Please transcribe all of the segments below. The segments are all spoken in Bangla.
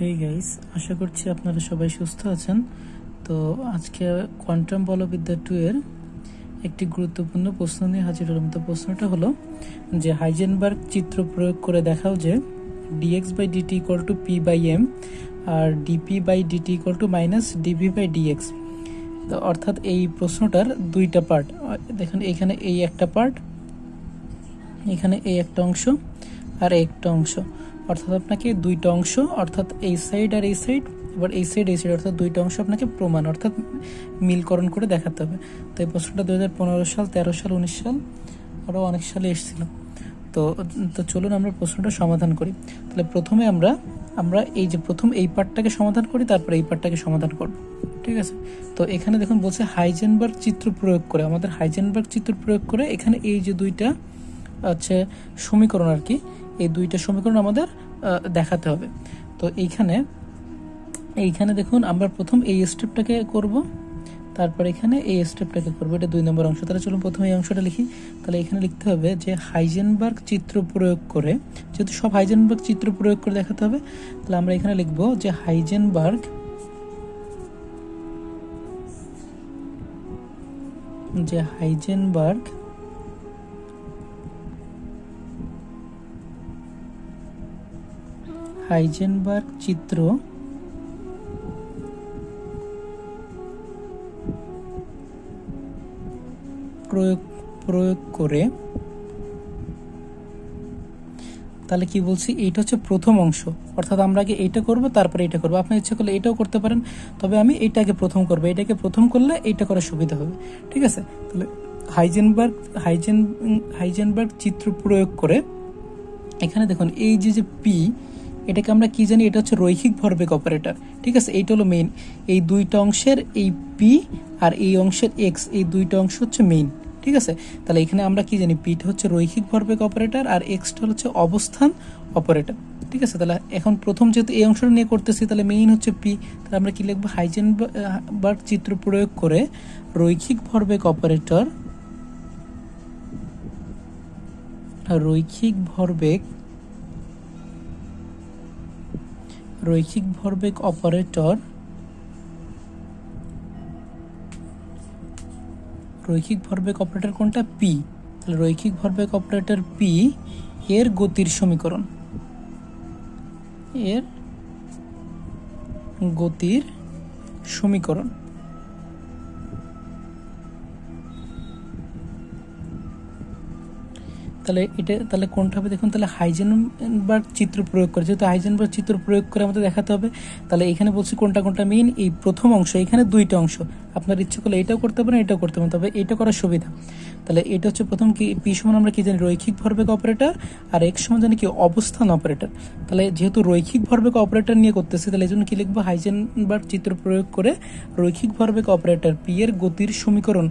হেই গাইস, আশা করছি আপনারা সবাই সুস্থ আছেন। তো আজকে কোয়ান্টাম বলবিদ্যা 2 এর একটি গুরুত্বপূর্ণ প্রশ্ন নিয়ে হাজির হলাম। তো প্রশ্নটা হলো যে হাইজেনবার্গ চিত্র প্রয়োগ করে দেখাও যে dx by dt equal to p by m আর dp by dt equal to minus dv by dx। তো অর্থাৎ এই প্রশ্নটার দুইটা পার্ট। দেখুন এখানে এই একটা পার্ট, এখানে এই একটা অংশ আর একটা অংশ, অর্থাৎ আপনাকে দুইটা অংশ অর্থাৎ এই সাইড আর এই সাইড, এবার এই সাইড অর্থাৎ দুইটা অংশ আপনাকে প্রমাণ অর্থাৎ মিলকরণ করে দেখাতে হবে। তো এই প্রশ্নটা 2015 সাল, 13 সাল, 19 সাল আরও অনেক সালে এসেছিল। তো চলুন আমরা প্রশ্নটা সমাধান করি। তাহলে প্রথমে আমরা এই যে প্রথম এই পার্টটাকে সমাধান করি, তারপর এই পার্টটাকে সমাধান করব, ঠিক আছে। তো এখানে দেখুন বলছে হাইজেনবার্গ চিত্র প্রয়োগ করে, আমাদের হাইজেনবার্গ চিত্র প্রয়োগ করে এখানে এই যে দুইটা আছে সমীকরণ আর কি, এই দুইটা সমীকরণ আমাদের দেখাতে হবে। তো এইখানে দেখুন আমরা প্রথম এই স্টেপটাকে করব, তারপর এখানে এই স্টেপটাকে করব, এটা 2 নম্বর অংশ। তাহলে চলুন প্রথমে এই অংশটা লিখি। তাহলে এখানে লিখতে হবে যে হাইজেনবার্গ চিত্র প্রয়োগ করে, যেহেতু সব হাইজেনবার্গ চিত্র প্রয়োগ করে দেখাতে হবে, তাহলে আমরা এখানে লিখব যে হাইজেনবার্গ চিত্র প্রয়োগ করে, তাহলে কি বলছি, এইটা হচ্ছে প্রথম অংশ, অর্থাৎ আমরা আগে এইটা করব তারপরে এটা করব। আপনি ইচ্ছে করলে এটাও করতে পারেন, তবে আমি এইটাকে প্রথম করব, এটাকে প্রথম করলে এইটা করার সুবিধা হবে, ঠিক আছে। তাহলে হাইজেনবার্গ চিত্র প্রয়োগ করে এখানে দেখুন এই যে পি, এটাকে আমরা কি জানি, এটা হচ্ছে রৈখিক ভরবেগ অপারেটর, ঠিক আছে। এইটা হলো মেইন, এই দুইটা অংশের এই পি আর এই অংশের এক্স, এই দুইটা অংশ হচ্ছে মেইন, ঠিক আছে। তাহলে এখানে আমরা কি জানি, পিটা হচ্ছে রৈখিক ভরবেগ অপারেটর আর এক্সটা হচ্ছে অবস্থান অপারেটর, ঠিক আছে। তাহলে এখন প্রথম যেহেতু এই অংশটা নিয়ে করতেছি, তাহলে মেইন হচ্ছে পি, তাহলে আমরা কি লিখবো, হাইজেনবার্গ চিত্র প্রয়োগ করে রৈখিক ভরবেগ অপারেটর কোনটা, পি। তাহলে রৈখিক ভরবেগ অপারেটর পি এর গতির সমীকরণ, তাহলে কোনটা হবে দেখুন, তাহলে হাইজেনবার্গ চিত্র প্রয়োগ করে, যেহেতু হাইজেনবার্গ চিত্র প্রয়োগ করে আমাদের দেখাতে হবে, তাহলে এখানে বলছি কোনটা মেইন, এই প্রথম অংশ, এখানে দুইটা অংশ, আপনার ইচ্ছে করলে এটাও করতে পারেন এটাও করতে পারেন, তবে এটা করার সুবিধা। তাহলে এটা হচ্ছে প্রথম কি, পি সমান আমরা কি জানি, রৈখিক ভরবেগ অপারেটর, আর এক্স সমান জানি কি, অবস্থান অপারেটর। তাহলে যেহেতু রৈখিক ভরবেগ অপারেটর নিয়ে করতেছি, তাহলে এই জন্য কি লিখবো, হাইজেনবার্গ চিত্র প্রয়োগ করে রৈখিক ভরবেগ অপারেটর পি এর গতির সমীকরণ,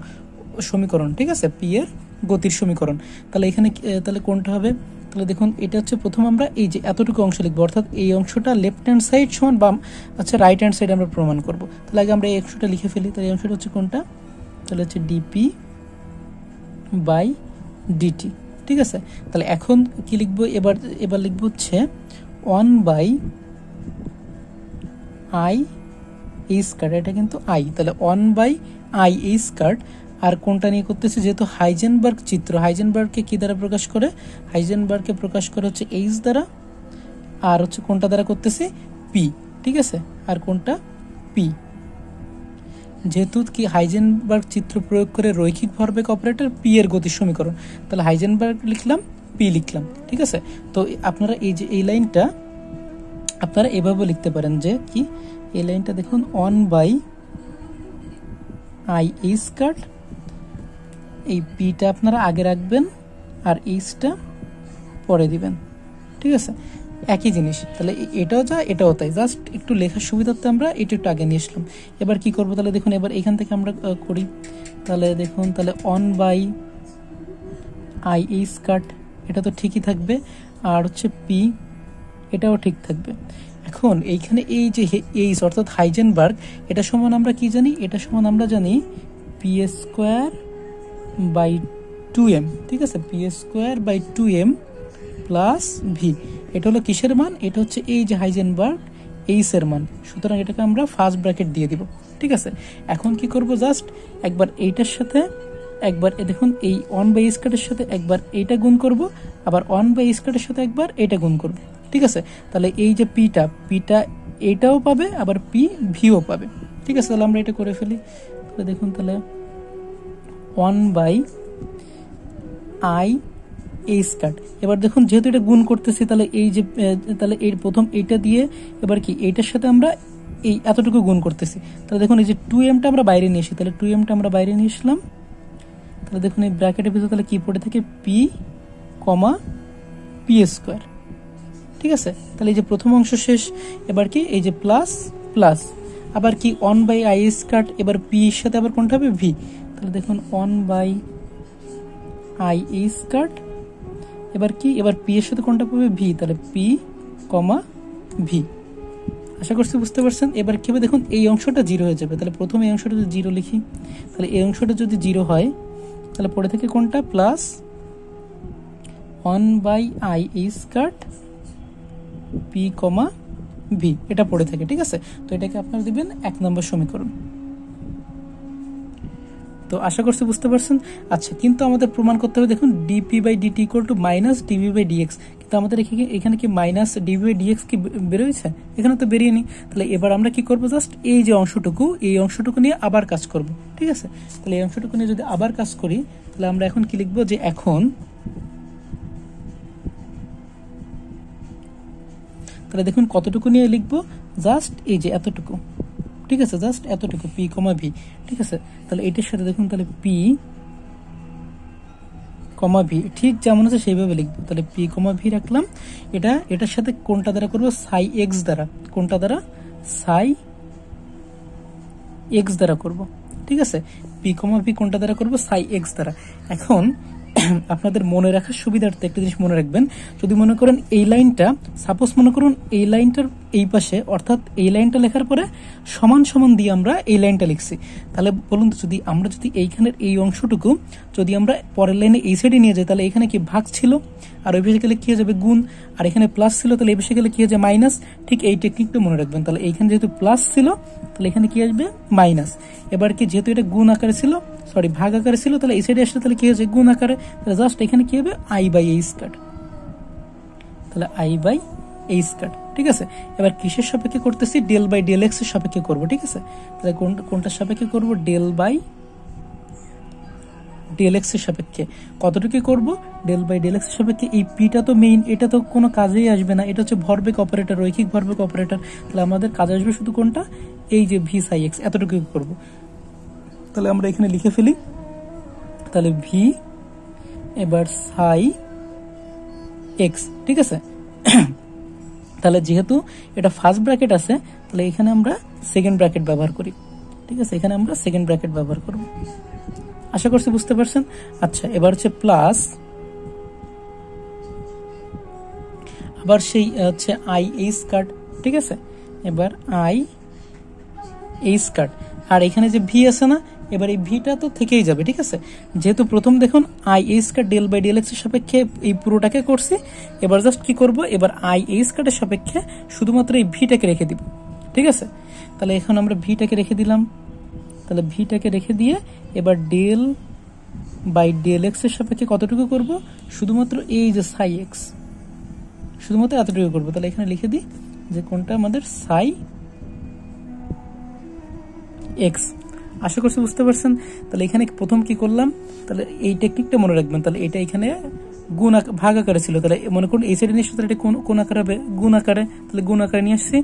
ঠিক আছে, পি এর গতির সমীকরণ। তাহলে এখানে তাহলে কোনটা হবে, তাহলে দেখুন এটা হচ্ছে প্রথম আমরা এই যে এতটুকু অংশ লিখবো, অর্থাৎ এই অংশটা লেফট হ্যান্ড সাইড সমান বাম, আচ্ছা রাইট হ্যান্ড সাইড আমরা প্রমাণ করব। তাহলে আগে আমরা এই অংশটা লিখে ফেলি। তাহলে এই অংশটা হচ্ছে কোনটা, তাহলে হচ্ছে ডিপি বাই ডিটি, ঠিক আছে। তাহলে এখন কি লিখবো, এবার লিখবো হচ্ছে 1 বাই আই স্কয়ার, এটা কিন্তু আই, তাহলে 1 বাই আই স্কয়ার। আর কোনটা নিয়ে করতেছে, যেহেতু হাইজেনবার্গ চিত্র, হাইজেনবার্গকে কি দ্বারা প্রকাশ করে, হাইজেনবার্গকে প্রকাশ করে হচ্ছে এইচ দ্বারা, আর হচ্ছে কোনটা দ্বারা করতেছি, পি, ঠিক আছে। আর কোনটা, পি, যেহেতু কি হাইজেনবার্গ চিত্র প্রয়োগ করে রৈখিক ভরবেগ অপারেটর পি এর গতির সমীকরণ, তাহলে হাইজেনবার্গ লিখলাম, পি লিখলাম, ঠিক আছে। তো আপনারা এই যে এই লাইনটা আপনারা এভাবে লিখতে পারেন যে কি, এই লাইনটা দেখুন 1 বাই আই স্কয়ার, এই পিটা আপনারা আগে রাখবেন আর এইচটা পরে দিবেন, ঠিক আছে, একই জিনিস। তাহলে এটাও যা এটাও তাই, জাস্ট একটু লেখার সুবিধার্থে আমরা এটা একটু আগে নিয়ে আসলাম। এবার কি করবো, তাহলে দেখুন এবার এখান থেকে আমরা করি, তাহলে দেখুন তাহলে 1 বাই আই স্কয়ার, এটা তো ঠিকই থাকবে, আর হচ্ছে পি, এটাও ঠিক থাকবে। এখন এইখানে এই যে এইচ অর্থাৎ হাইজেনবার্গ, এটা সমান আমরা কি জানি, এটা সমান আমরা জানি পি স্কয়ার বাই 2m, ঠিক আছে, P square by 2m plus V. এটা হলো কিসের মান, এটা হচ্ছে এই যে হাইজেনবার্গ এইচ এর মান, সুতরাং এটাকে আমরা ফার্স্ট ব্র্যাকেট দিয়ে দিব। ঠিক আছে, এখন কি করব, জাস্ট একবার এইটার সাথে একবার দেখুন এই 1/স্কয়ারের সাথে একবার এইটা গুণ করব, আবার 1/স্কয়ারের সাথে একবার এটা গুণ করব। ঠিক আছে, তাহলে এই যে পিটা এটাও পাবে, আবার পি ভিও পাবে। ঠিক আছে, তাহলে আমরা এটা করে ফেলি। তাহলে দেখুন, তাহলে 1/i²। এবার দেখুন যেহেতু এটা গুণ করতেছি, তাহলে এই যে তাহলে এর প্রথম এইটা দিয়ে এবার কি এইটার সাথে আমরা এই এতটুকু গুণ করতেছি। তাহলে দেখুন এই যে 2m আমরা বাইরে নিয়ে আসি, তাহলে 2m আমরা বাইরে নিয়ে আসলাম। তাহলে দেখুন এই ব্র্যাকেটের ভিতরে তাহলে কি পড়ে থাকে, পি কমা p²। ঠিক আছে, তাহলে এই যে প্রথম অংশ শেষ। এবার কি এই যে প্লাস প্লাস, আবার কি 1/i², এবার পি এর সাথে আবার কোনটা হবে, ভি। তাহলে দেখুন 1/i², এবার কি এবার পি এর সাথে কোনটা পাবে, ভি। তাহলে পি কমা ভি। আশা করছি বুঝতে পারছেন। এবার কি হবে, দেখুন এই অংশটা 0 হয়ে যাবে। তাহলে প্রথমে এই অংশটা যদি 0 লিখি, তাহলে এই অংশটা যদি 0 হয়, তাহলে পড়ে থাকে কোনটা, plus 1/i² P comma V, এটা পড়ে থাকে। ঠিক আছে, তো এটাকে আপনারা দিবেন 1 নম্বর সমীকরণ। তো আশা করছি বুঝতে পারছেন। আচ্ছা, কিন্তু আমাদের প্রমাণ করতে হবে, দেখুন dp/dt = -dv/dx, কিন্তু আমাদের এখানে কি -dv/dx কি বেরোয়েছে, এখানে তো বেরিয়ে নি। তাহলে এবার আমরা কি করব, জাস্ট এই যে এই অংশটুকু নিয়ে আবার কাজ করব। ঠিক আছে, তাহলে এই অংশটুকু নিয়ে যদি আবার কাজ করি, তাহলে আমরা এখন কি লিখবো, যে এখন তাহলে দেখুন কতটুকু নিয়ে লিখবো, জাস্ট এই যে এতটুকু। ঠিক আছে, জাস্ট এতটুকু, পি কমা ভি। ঠিক আছে, তাহলে এটার সাথে দেখুন, তাহলে পি কমা ভি ঠিক যেমন আছে সেইভাবে লিখবো। তাহলে পি কমা ভি রাখলাম। এটার সাথে কোনটা দ্বারা করবো, সাই এক্স দ্বারা। কোনটা দ্বারা, সাই এক্স দ্বারা করব। ঠিক আছে, পি কমা ভি কোনটা দ্বারা করবো, সাই এক্স দ্বারা। এখন আপনাদের মনে রাখার সুবিধার্থে একটা জিনিস মনে রাখবেন, যদি মনে করেন এই লাইনটা, সাপোজ মনে করুন এই লাইনটার এই পাশে, অর্থাৎ এই লাইনটা লেখার পরে সমান সমান দিয়ে আমরা এই লাইনটা লিখছি, তাহলে বলুন তো, যদি আমরা এইখানের এই অংশটুকু যদি আমরা পরের লাইনে এই সাইডে নিয়ে যাই, তাহলে এখানে কি ভাগ ছিল, আর ওই পাশে গেলে কি হয়ে যাবে, গুণ। আর এখানে প্লাস ছিল, তাহলে এই পাশে গেলে কি হয়ে যায়, মাইনাস। ঠিক এই টেকনিকটা মনে রাখবেন। তাহলে এইখানে যেহেতু প্লাস ছিল, তাহলে এখানে কি আসবে, মাইনাস। এবার কি যেহেতু এটা গুণ আকারে ছিল, ভাগ আকারে ছিল, তাহলে এই সাইডে আসলে তাহলে কি হয়েছে, গুণ আকারে। তাহলে জাস্ট এখানে কি হবে, i/a²। তাহলে i/a²। ঠিক আছে, এবার কিসের সাপেক্ষে করতেছি, del/dlx এর সাপেক্ষে করব। ঠিক আছে, তাহলে কোনটার সাপেক্ষে করব, del/dlx এর সাপেক্ষে। কতটুকু করব, del/dlx এর সাপেক্ষে। এই পিটা তো মেইন, এটা তো কোনো কাজেই আসবে না, এটা হচ্ছে ভরবেগ অপারেটর, রৈখিক ভরবেগ অপারেটর। তাহলে আমাদের কাজে আসবে শুধু কোনটা, এই যে ভি সাই এক্স, এতটুকু করব। তাহলে আমরা এখানে লিখে ফেলি, তাহলে ভি এবার সাই এক্স। ঠিক আছে, তাহলে যেহেতু এটা ফার্স্ট ব্র্যাকেট আছে, তাহলে এখানে আমরা সেকেন্ড ব্র্যাকেট ব্যবহার করি। ঠিক আছে, এখানে আমরা সেকেন্ড ব্র্যাকেট ব্যবহার করব। আশা করছি বুঝতে পারছেন। আচ্ছা, এবার হচ্ছে প্লাস, আবার সেই হচ্ছে i/a²। ঠিক আছে, এবার i/a², আর এখানে যে ভি আছে না, এবার এই ভিটা তো থেকেই যাবে। ঠিক আছে, যেহেতু প্রথম দেখুন i/a² del/dlx এর সাপেক্ষে এই পুরোটাকে করছি, এবার জাস্ট কি করব, এবার i/a² এর সাপেক্ষে শুধুমাত্র এই ভিটাকে রেখে দিব। ঠিক আছে, তাহলে এখন আমরা ভিটাকে রেখে দিলাম। তাহলে ভিটাকে রেখে দিয়ে এবার del/dlx এর সাপেক্ষে কতটুকু করব, শুধুমাত্র এই যে সাই এক্স, শুধুমাত্র এতটুকু করব। তাহলে এখানে লিখে দিই যে কোনটা আমাদের সাই এক্স। আশা করছি বুঝতে পারছেন। তাহলে এখানে প্রথম কি করলাম, তাহলে এই টেকনিকটা মনে রাখবেন। তাহলে এটা এখানে ভাগ আকারে ছিল, তাহলে মনে করুন এই সাইডে নিয়ে আসছে, তাহলে এটা কোন আকারে হবে, গুণ আকারে। তাহলে গুণ আকারে নিয়ে আসছি,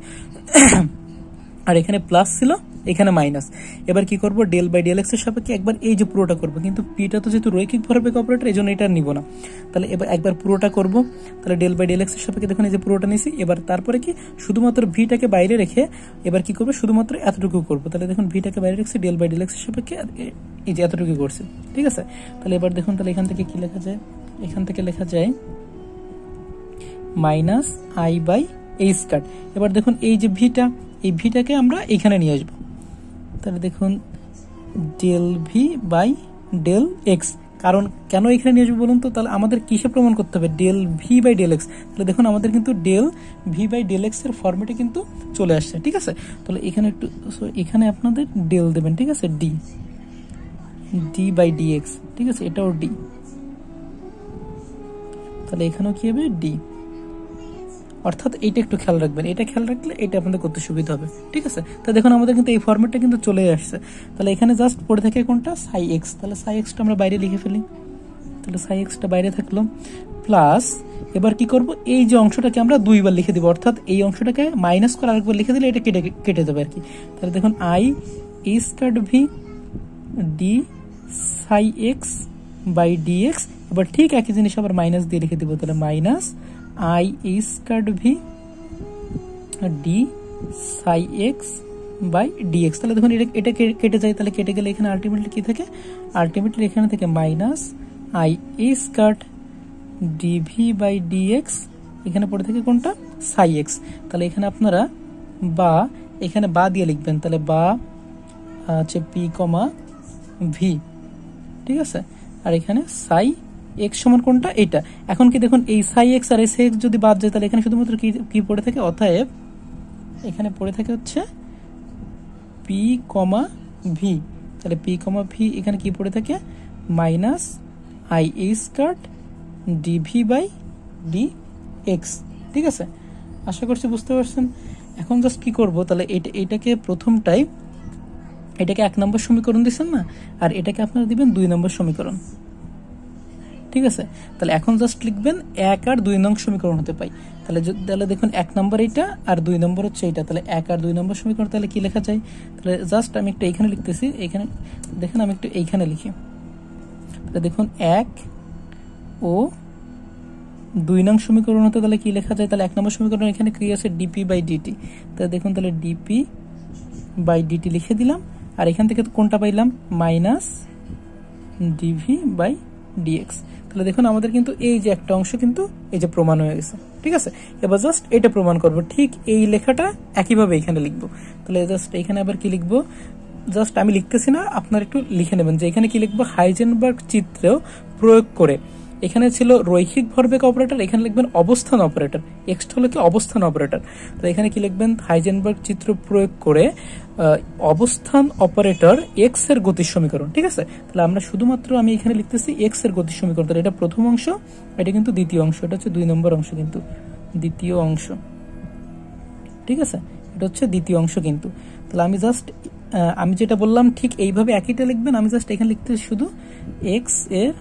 আর এখানে প্লাস ছিল, এখানে মাইনাস। এবার কি করব, del/dlx এর সাপেক্ষে একবার এই যে পুরোটা করব, কিন্তু পিটা তো যেহেতু রৈখিক ভরবেগ অপারেটর, এই জন্য এটা নিব না। তাহলে এবার একবার পুরোটা করব। তাহলে del/dlx এর সাপেক্ষে দেখুন এই যে পুরোটা নিছি। এবার তারপরে কি শুধুমাত্র ভিটাকে বাইরে রেখে এবার কি করব, শুধুমাত্র এতটুকু করব। তাহলে দেখুন ভিটাকে বাইরে রেখেছি, del/dlx এর সাপেক্ষে এই যে এতটুকু করছি। ঠিক আছে, তাহলে এবার দেখুন, তাহলে এখান থেকে কি লেখা যায়, এখান থেকে লেখা যায় -i/a²। এবার দেখুন এই যে ভিটা, এই ভিটাকে আমরা এখানে নিয়ে আসবো। তাহলে দেখুন del v/del x, কারণ কেন এখানে নিয়ে আসবো বলুন তো? তাহলে আমাদের কিসে প্রমাণ করতে হবে? Del v by del x. তাহলে দেখুন আমাদের কিন্তু del v by del x এর ফর্মেটে কিন্তু চলে আসছে, ঠিক আছে? তাহলে এখানে একটু এখানে আপনাদের ডেল দেবেন, ঠিক আছে, d d by d x, ঠিক আছে, এটাও ডি, তাহলে এখানেও কি হবে? ডি। অর্থাৎ এইটা একটু খেয়াল রাখবেন, এটা খেয়াল রাখলে এটা আপনাদের করতে সুবিধা হবে, ঠিক আছে? তো দেখুন আমাদের কিন্তু এই ফরম্যাটটা কিন্তু চলে আসছে। তাহলে এখানে জাস্ট পড়ে থাকে কোনটা? সাই এক্স। তাহলে সাই এক্সটা আমরা বাইরে লিখে ফেলি, তাহলে সাই এক্সটা বাইরে থাকলো, প্লাস এবার কি করব? এই যে অংশটাকে আমরা দুইবার লিখে দিব, অর্থাৎ এই অংশটাকে মাইনাস করে আরেকবার লিখে দিলে এটা কেটে যাবে আর কি। তাহলে দেখুন I e square V D Sai x by d x. এবার ঠিক একই জিনিস আবার মাইনাস দিয়ে লিখে দিব, তাহলে minus i e square V D Sai x by d x. তাহলে দেখুন এটা কেটে যায়, তাহলে কেটে গেলে এখানে আলটিমেটলি কি থাকে? আলটিমেটলি এখানে থেকে minus i e square dv by d x, এখানে পড়ে থাকে কোনটা? সাই এক্স। তাহলে এখানে আপনারা বা এখানে বা দিয়ে লিখবেন, তাহলে বা হচ্ছে পি কমা ভি, ঠিক আছে, আর এখানে সাই এক্স সমান কোনটা? এইটা। এখন কি দেখুন এই সাই এক্স আর এস এক্স যদি বাদ যায় তাহলে এখানে শুধুমাত্র কি পড়ে থাকে? অতএব এখানে পড়ে থাকে হচ্ছে পি কমা ভি। তাহলে পি কমা ভি এখানে কি পড়ে থাকে? Minus i a square dv by d x, ঠিক আছে? আশা করছি বুঝতে পারছেন। এখন জাস্ট কি করব? তাহলে এটাকে প্রথমটাই এটাকে 1 নম্বর সমীকরণ দিচ্ছেন না, আর এটাকে আপনারা দিবেন 2 নম্বর সমীকরণ, ঠিক আছে? তাহলে এখন জাস্ট লিখবেন 1 আর 2 নং সমীকরণ হতে পাই। তাহলে দেখুন 1 নম্বর এইটা আর 2 নম্বর হচ্ছে এইটা। তাহলে 1 আর 2 নম্বর সমীকরণ তাহলে কি লেখা যায়? তাহলে জাস্ট আমি একটু এইখানে লিখতেছি, এখানে দেখেন আমি একটু এইখানে লিখি। তাহলে দেখুন 1 ও 2 নং সমীকরণ হতে তাহলে কি লেখা যায়? তাহলে 1 নম্বর সমীকরণ এখানে কি আছে? Dp by dt. তাহলে দেখুন তাহলে ডিপি বাই ডিটি লিখে দিলাম, আর এখান থেকে কোনটা পাইলাম? Minus dv by dx. তাহলে দেখুন আমাদের কিন্তু এই যে একটা অংশ কিন্তু এই যে প্রমাণ হয়ে গেছে, ঠিক আছে? এবার জাস্ট এটা প্রমাণ করব, ঠিক এই লেখাটা একইভাবে এখানে লিখবো। তাহলে জাস্ট এখানে আবার কি লিখবো? জাস্ট আমি লিখতেছি না, আপনারা একটু লিখে নেবেন যে এখানে কি লিখবো? হাইজেনবার্গ চিত্রেও প্রয়োগ করে। এখানে ছিল রৈখিক ভরবেগ অপারেটর, এখানে লিখবেন অবস্থান অপারেটর। এক্স হলো কি? অবস্থান অপারেটর। তো এখানে কি লিখবেন? হাইজেনবার্গ চিত্র প্রয়োগ করে অবস্থান অপারেটর এক্স এর গতির সমীকরণ, ঠিক আছে? তাহলে আমরা শুধুমাত্র আমি এখানে লিখতেছি এক্স এর গতির সমীকরণ। তাহলে এটা প্রথম অংশ, এটা কিন্তু দ্বিতীয় অংশ, এটা হচ্ছে 2 নম্বর অংশ কিন্তু দ্বিতীয় অংশ, ঠিক আছে? এটা হচ্ছে দ্বিতীয় অংশ কিন্তু। তাহলে আমি জাস্ট আমি যেটা বললাম ঠিক এইভাবে একইটা লিখবেন। আমি জাস্ট এখানে লিখতেছি শুধু এক্স এর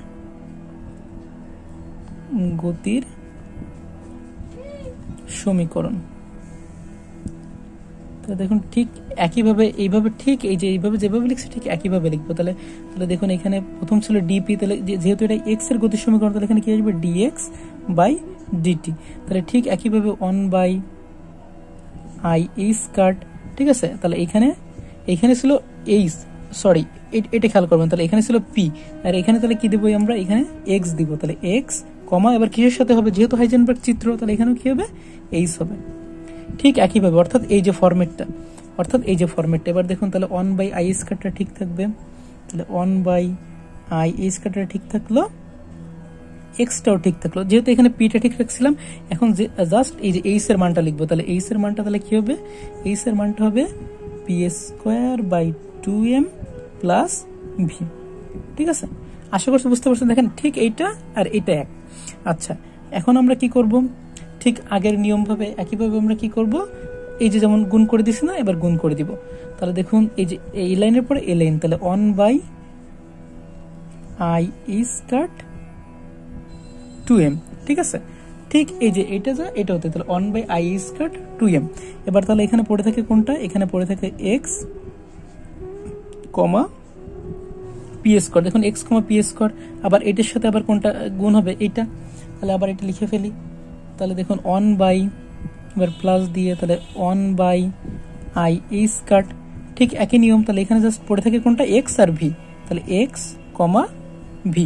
গতির সমীকরণ। তাহলে দেখুন ঠিক একইভাবে এইভাবে, ঠিক এই যে এইভাবে যেভাবে লিখছি ঠিক একইভাবে লিখবো। তাহলে দেখুন এখানে প্রথম ছিল ডিপি, তাহলে যেহেতু এটা এক্স এর গতির সমীকরণ তাহলে এখানে কি আসবে? Dx by dt. তাহলে ঠিক একইভাবে 1 বাই আই এই স্কয়ার, ঠিক আছে? তাহলে এখানে ছিল এইচ, সরি এটা খেয়াল করবেন। তাহলে এখানে ছিল পি, আর এখানে তাহলে কি দেবো আমরা? এখানে এক্স দিব। তাহলে এক্স কমা এবার কিসের সাথে হবে? যেহেতু হাইজেনবার্গ চিত্র তাহলে এখানেও কি হবে? এইচ হবে। ঠিক একইভাবে অর্থাৎ এই যে ফরম্যাটটা, এবার দেখুন তাহলে 1 বাই আই স্কয়ারটা ঠিক থাকবে। তাহলে 1 বাই আই স্কয়ারটা ঠিক থাকলো, এক্সটাও ঠিক থাকলো, যেহেতু এখানে পিটা ঠিক রাখছিলাম। এখন জাস্ট এই যে এইচ এর মানটা লিখবো। তাহলে এইচ এর মানটা তাহলে কি হবে? এইচ এর মানটা হবে p square by 2m plus v, ঠিক আছে? আশা করছি বুঝতে পারছেন। দেখেন ঠিক এইটা আর এটা এক। আচ্ছা এখন আমরা কি করব? ঠিক আগের নিয়ম ভাবে একইভাবে আমরা কি করব? এই যে যেমন গুণ করে দিছি না, এবার গুণ করে দিব। তাহলে দেখুন এই যে এই লাইনের পরে এই লাইন, তাহলে 1 বাই আই স্কয়ার 2m, ঠিক আছে? ঠিক এই যে এটা যা এটা হতে, তাহলে 1 বাই আই স্কয়ার 2m। এবার তাহলে এখানে পড়ে থাকে কোনটা? এখানে পড়ে থাকে এক্স কমা পি স্কয়ার। দেখুন এক্স কমা পি স্কয়ার, আবার এটার সাথে আবার কোনটা গুণ হবে? এইটা। তাহলে আবার এটা লিখে ফেলি। তাহলে দেখুন 1 বাই, এবার প্লাস দিয়ে, তাহলে 1 বাই আই স্কয়ার, ঠিক একই নিয়ম। তাহলে এখানে জাস্ট পড়ে থাকে কোনটা? এক্স আর ভি। তাহলে এক্স কমা ভি।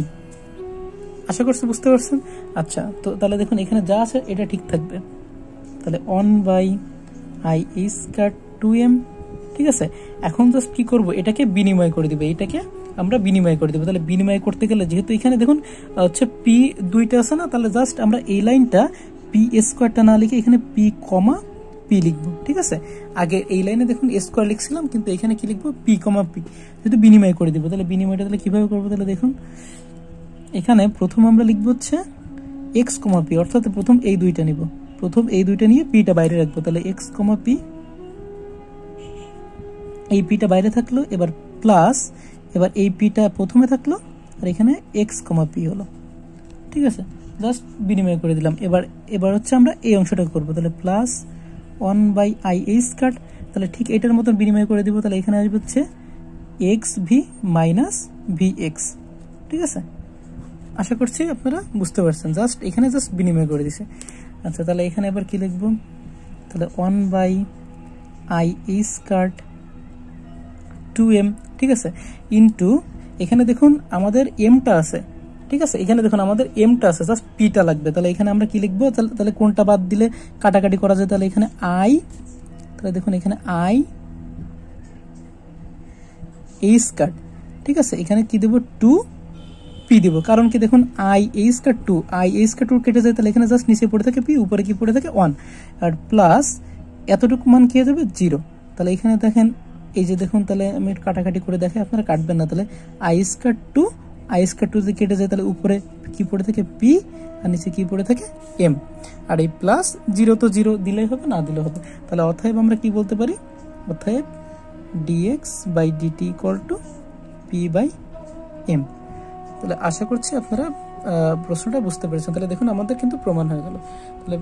আশা করছি বুঝতে পারছেন। আচ্ছা তো তাহলে দেখুন এখানে যা আছে এটা ঠিক থাকবে। তাহলে 1 বাই আই স্কয়ার 2m, ঠিক আছে? এখন জাস্ট কি করব? এটাকে বিনিময় করে দিবে, এটাকে আমরা বিনিময় করে দেবো। তাহলে বিনিময় করতে গেলে যেহেতু এখানে দেখুন হচ্ছে পি দুইটা আছে না, তাহলে জাস্ট আমরা এই লাইনটা পি স্কোয়ারটা না লিখে এখানে পি কমা পি লিখবো। ঠিক আছে, আগে এই লাইনে দেখুন স্কোয়ার লিখছিলাম, কিন্তু এখানে কি লিখবো পি কমা পি, যেহেতু বিনিময় করে দিব। তাহলে বিনিময়টা তাহলে কিভাবে করবো, তাহলে দেখুন এখানে প্রথম আমরা লিখবো হচ্ছে এক্স কমা পি, অর্থাৎ প্রথম এই দুইটা নিব, প্রথম এই দুইটা নিয়ে পিটা বাইরে রাখবো। তাহলে এক্স কমা পি, এই পিটা বাইরে থাকলো, এবার প্লাস, এবার এই পিটা প্রথমে থাকলো আর এখানে এক্স কমা পি হলো। ঠিক আছে, জাস্ট বিনিময় করে দিলাম। এবার হচ্ছে আমরা এই অংশটা করবো, তাহলে প্লাস 1/i স্কয়ার, তাহলে ঠিক এটার মতন বিনিময় করে দিব। তাহলে এখানে আসবে হচ্ছে x V minus V x. ঠিক আছে, আশা করছি আপনারা বুঝতে পারছেন, জাস্ট এখানে জাস্ট বিনিময় করে দিছে। আচ্ছা, তাহলে এখানে এবার কি লিখবো, তাহলে 1/i স্কয়ার 2m, ঠিক আছে, ইনটু এখানে দেখুন আমাদের এমটা আছে। ঠিক আছে, এখানে দেখুন আমাদের এমটা আছে, জাস্ট পিটা লাগবে। তাহলে এখানে আমরা কি লিখবো, তাহলে কোনটা বাদ দিলে কাটাকাটি করা যায়, তাহলে এখানে আই, তাহলে দেখুন এখানে আই এই স্কয়ার। ঠিক আছে, এখানে কি দেবো 2 পি দিব, কারণ কি দেখুন আই এই স্কয়ার 2, আই এই স্কয়ার 2 কেটে যায়, তাহলে এখানে জাস্ট নিচে পড়ে থাকে পি, উপরে কি পড়ে থাকে 1, আর প্লাস এতটুকু মান কি হয়ে যাবে 0। তাহলে এখানে দেখেন এই যে দেখুন, তাহলে আমি কাটাকাটি করে দেখে, আপনারা কাটবেন না, তাহলে আই স্কয়ার 2, আই স্কয়ার 2 যে কেটে যায়, তাহলে উপরে কি পড়ে থাকে পি, আর নিচে কি পড়ে থাকে এম, আর এই প্লাস 0 তো 0 দিলেই হবে, না দিলেও হবে। তাহলে অতএব আমরা কি বলতে পারি, অতএব dx by dt equal to p by m. তাহলে আশা করছি আপনারা প্রশ্নটা বুঝতে পেরেছেন। তাহলে দেখুন আমাদের কিন্তু প্রমাণ হয়ে গেল। তাহলে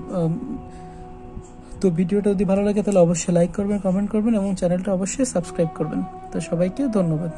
তো ভিডিওটা যদি ভালো লাগে তাহলে অবশ্যই লাইক করবেন, কমেন্ট করবেন এবং চ্যানেলটা অবশ্যই সাবস্ক্রাইব করবেন। তো সবাইকে ধন্যবাদ।